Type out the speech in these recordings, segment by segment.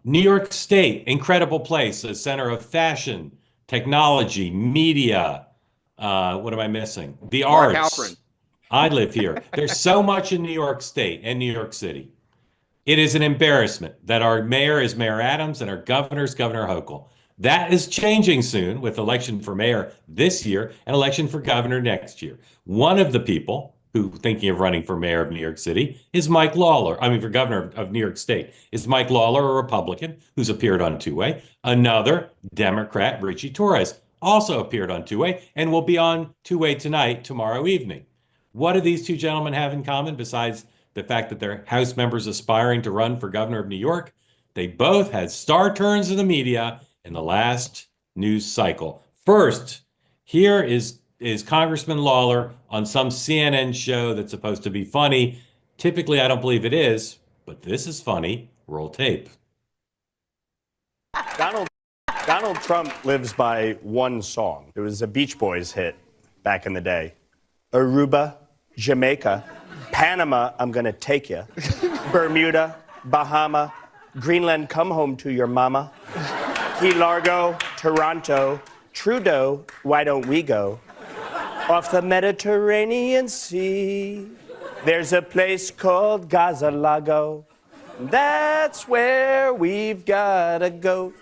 New York State, incredible place, a center of fashion, technology, media. What am I missing? The Mark Halperin. arts. I live here. There's so much in New York State and New York City. It is an embarrassment that our mayor is Mayor Adams and our governor is Governor Hochul. That is changing soon with election for mayor this year and election for governor next year. One of the people who thinking of running for mayor of New York City is Mike Lawler. I mean, for governor of New York State is Mike Lawler, a Republican who's appeared on two-way. Another Democrat, Richie Torres, also appeared on two-way and will be on two-way tonight, tomorrow evening. What do these two gentlemen have in common besides the fact that they're House members aspiring to run for governor of New York? They both had star turns in the media in the last news cycle. First, here is Congressman Lawler on some CNN show that's supposed to be funny. Typically, I don't believe it is, but this is funny. Roll tape. Donald Trump lives by one song. It was a Beach Boys hit back in the day. Aruba, Jamaica, Panama, I'm gonna take you. Bermuda, Bahama, Greenland, come home to your mama. Key Largo, Toronto, Trudeau, why don't we go? Off the Mediterranean Sea, there's a place called Gaza-Lago. That's where we've gotta go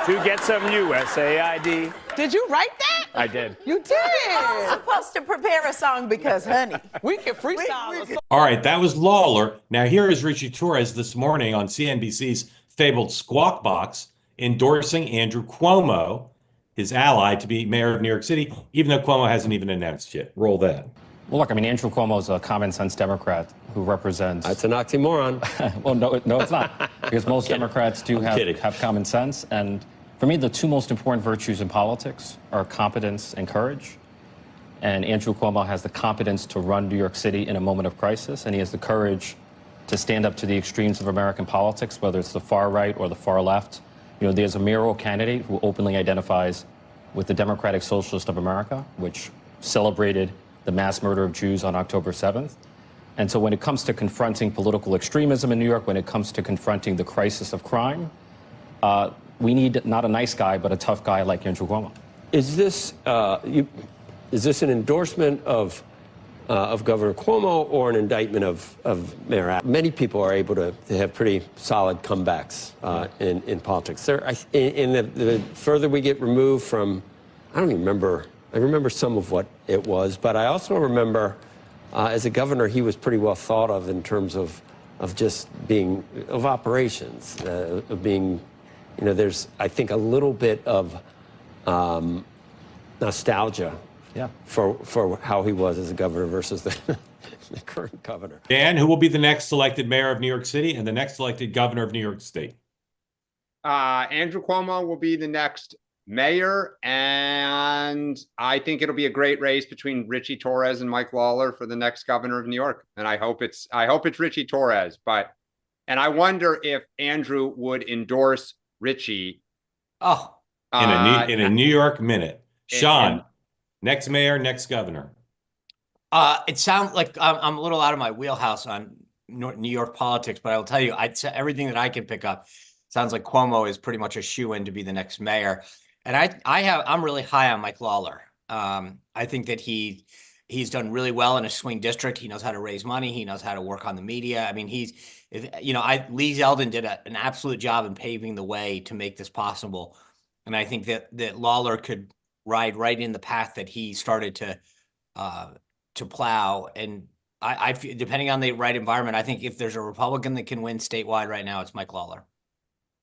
to get some USAID. Did you write that? I did. You did. I'm supposed to prepare a song because, honey, We can freestyle. All right, that was Lawler. Now here is Richie Torres this morning on CNBC's fabled Squawk Box endorsing Andrew Cuomo, his ally, to be mayor of New York City, even though Cuomo hasn't even announced yet. Roll that. Well, look, I mean, Andrew Cuomo is a common sense Democrat who represents. That's an oxymoron. Well, no, it's not, because most Democrats do have common sense. And for me, the two most important virtues in politics are competence and courage. And Andrew Cuomo has the competence to run New York City in a moment of crisis, and he has the courage to stand up to the extremes of American politics, whether it's the far right or the far left. You know, there's a mayoral candidate who openly identifies with the Democratic Socialist of America, which celebrated the mass murder of Jews on October 7th. And so when it comes to confronting political extremism in New York, when it comes to confronting the crisis of crime, we need not a nice guy, but a tough guy like Andrew Cuomo. Is this an endorsement of Governor Cuomo or an indictment of Mayor Adams? Many people are able to have pretty solid comebacks in politics. The further we get removed from, I don't even remember. I remember some of what it was, but I also remember as a governor, he was pretty well thought of in terms of just being of operations, of being, you know, there's I think a little bit of nostalgia. Yeah. For how he was as a governor versus the current governor. Dan, who will be the next elected mayor of New York City and the next elected governor of New York State? Andrew Cuomo will be the next mayor, and I think it'll be a great race between Richie Torres and Mike Lawler for the next governor of New York. And I hope it's Richie Torres, and I wonder if Andrew would endorse Richie. Oh, in a New York minute. Sean. Next mayor, next governor. It sounds like I'm a little out of my wheelhouse on New York politics, but I will tell you, everything that I can pick up sounds like Cuomo is pretty much a shoo-in to be the next mayor. And I'm really high on Mike Lawler. I think that he's done really well in a swing district. He knows how to raise money. He knows how to work on the media. I mean, Lee Zeldin did an absolute job in paving the way to make this possible. And I think that Lawler could ride right in the path that he started to plow. And I feel, depending on the right environment, I think if there's a Republican that can win statewide right now, it's Mike Lawler.